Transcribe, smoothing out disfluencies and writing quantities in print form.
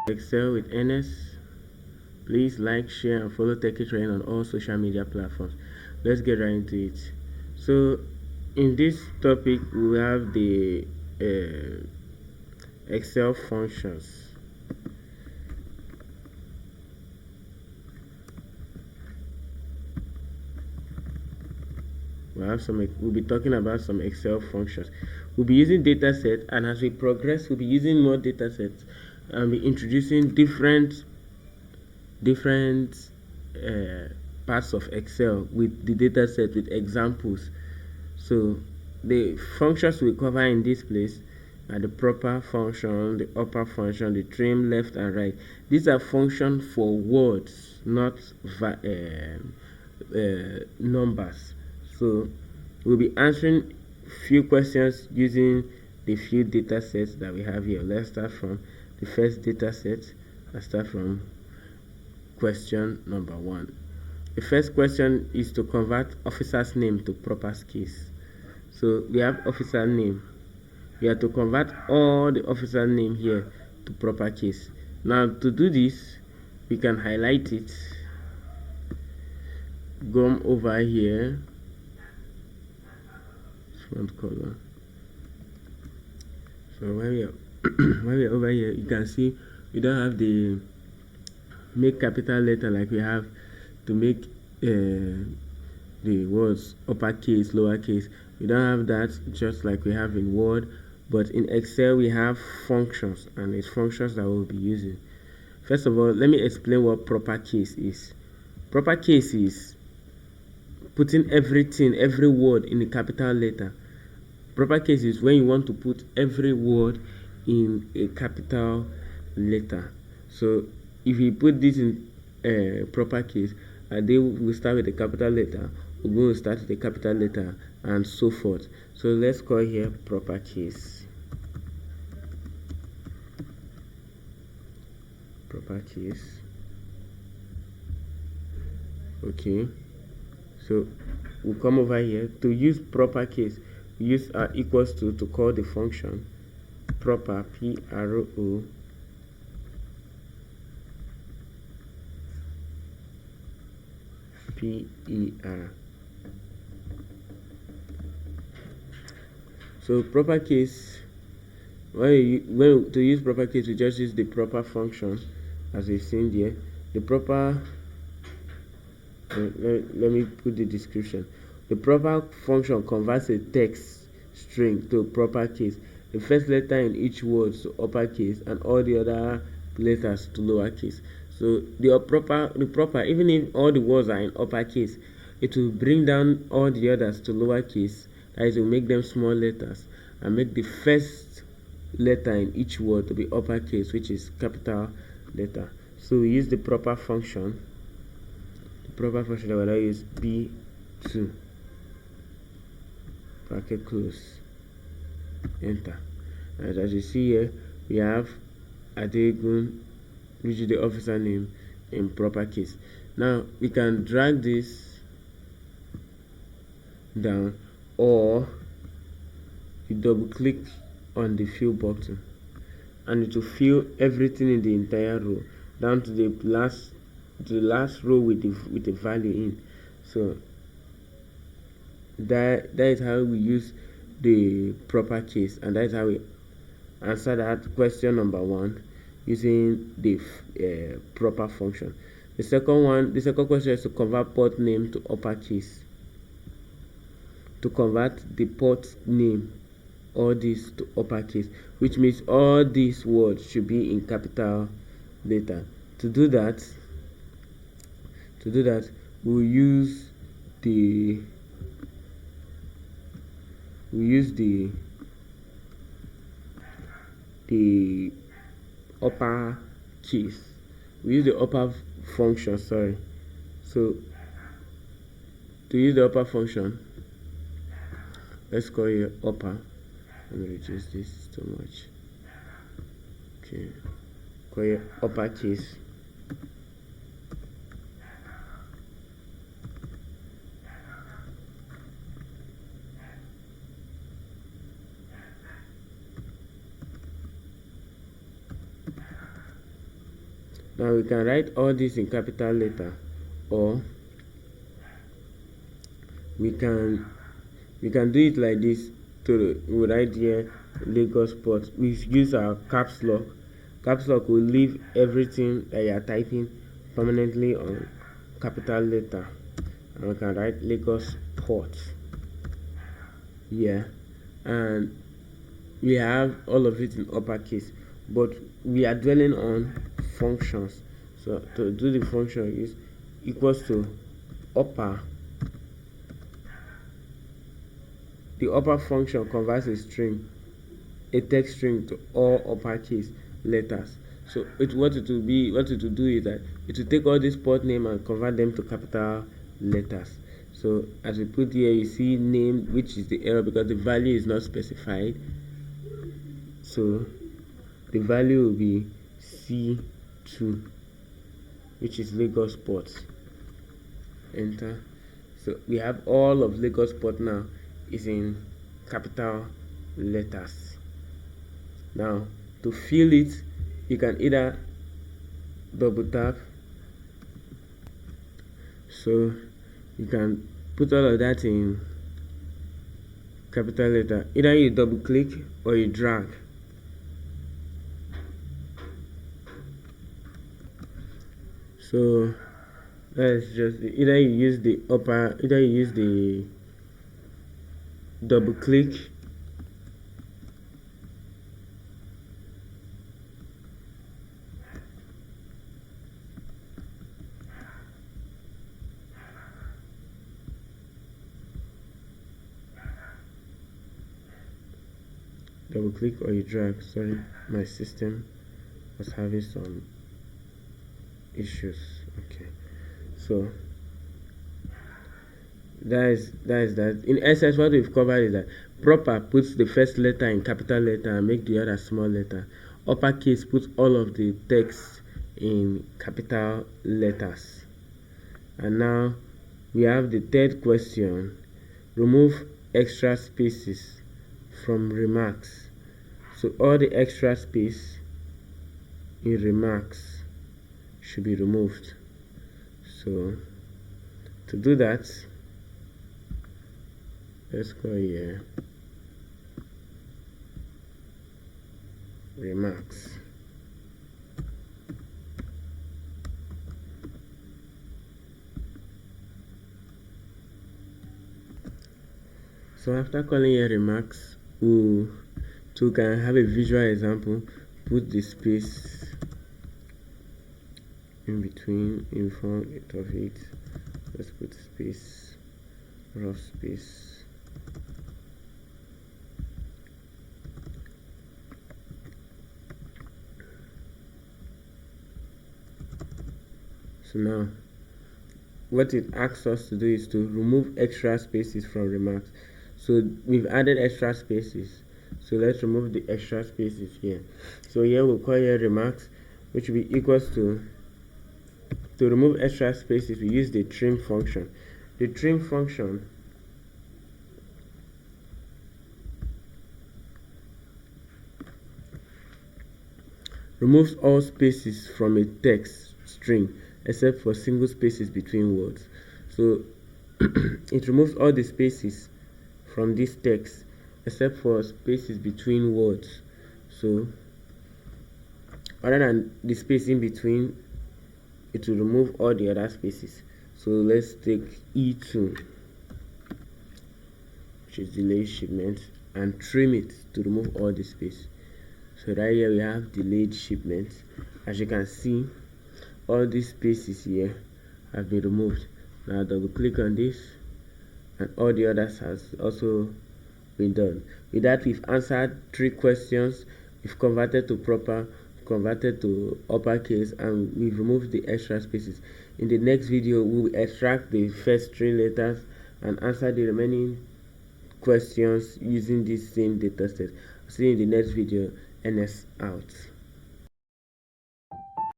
Excel with NS. Please like, share, and follow TechieTrain on all social media platforms. Let's get right into it. So, in this topic, we have the Excel functions. We'll be talking about some Excel functions. We'll be using data set, and as we progress, we'll be using more data sets and be introducing different parts of Excel with the data set with examples. So the functions we cover in this place are the proper function, the upper function, the trim, left and right. These are functions for words, not numbers. So we'll be answering few questions using the few data sets that we have here. Let's start from the first data set. Let's start from question number 1. The first question is to convert officer's name to proper case. So we have officer name. We have to convert all the officer name here to proper case. Now to do this, we can highlight it, go over here, font color. So when we're over here, you can see we don't have the make capital letter like we have to make the words uppercase, lowercase. We don't have that just like we have in Word, but in Excel we have functions, and it's functions that we'll be using. First of all, let me explain what proper case is. Proper case is putting everything, every word in a capital letter. Proper case is when you want to put every word in a capital letter. So if you put this in proper case, they will start with a capital letter, we're going to start with a capital letter, and so forth. So let's call here proper case. Proper case. Okay. So we'll come over here to use proper case. We use equals to call the function proper, P-R-O, P-E-R. So proper case, when to use proper case, we just use the proper function as we've seen there. The proper, let me put the description. The proper function converts a text string to proper case. The first letter in each word to uppercase, and all the other letters to lowercase. So the proper, even if all the words are in uppercase, it will bring down all the others to lowercase. That is, will make them small letters and make the first letter in each word to be uppercase, which is capital letter. So we use the proper function. The proper function that we use B2. Bracket close. Enter. And as you see here, we have Adegun, which is the officer name, in proper case. Now we can drag this down, or you double click on the fill button and it will fill everything in the entire row down to the last row with the value in. So that is how we use the proper case, and that is how we answer that question number 1 using the proper function. The second question is to convert port name to uppercase. To convert the port name, all this to uppercase, which means all these words should be in capital letter. To do that, we'll use the upper case. We use the upper function, sorry. So to use the upper function, let's call it upper. Let me reduce this too much. Okay, call it upper case. Now we can write all this in capital letter, or we can do it like this. We write here Lagos Port. We use our caps lock. Caps lock will leave everything that you are typing permanently on capital letter, and we can write Lagos Port here, and we have all of it in uppercase, but we are dwelling on functions. So to do the function is equals to upper. The upper function converts a text string to all uppercase letters. So what it will do is that it will take all this port name and convert them to capital letters. So as we put here, you see name, which is the error because the value is not specified. So the value will be C2, which is Lagos Port. Enter. So we have all of Lagos Port now is in capital letters. Now to fill it, you can either double tap, so you can put all of that in capital letter. Either you double click or you drag. So that's just either you use the double click, or you drag. Sorry, my system was having some issues. Okay, so that is that. In essence, what we've covered is that proper puts the first letter in capital letter and make the other small letter. Uppercase puts all of the text in capital letters. And now we have the third question: remove extra spaces from remarks. So all the extra space in remarks should be removed. So to do that, let's go here, remarks. So after calling here remarks, we can have a visual example. Put the space in between, in front of it. Let's put space, rough space. So now what it asks us to do is to remove extra spaces from remarks. So we've added extra spaces, so let's remove the extra spaces here. So here we'll call here remarks, which will be equals to remove extra spaces, we use the trim function. The trim function removes all spaces from a text string except for single spaces between words. So it removes all the spaces from this text except for spaces between words. So other than the space in between, it will remove all the other spaces. So let's take E2, which is delayed shipment, and trim it to remove all the space. So right here we have delayed shipment. As you can see, all these spaces here have been removed. Now double click on this, and all the others has also been done. With that, we've answered 3 questions. We've converted to proper, converted to uppercase, and we've removed the extra spaces. In the next video, we will extract the first 3 letters and answer the remaining questions using this same data set. See you in the next video. NS out.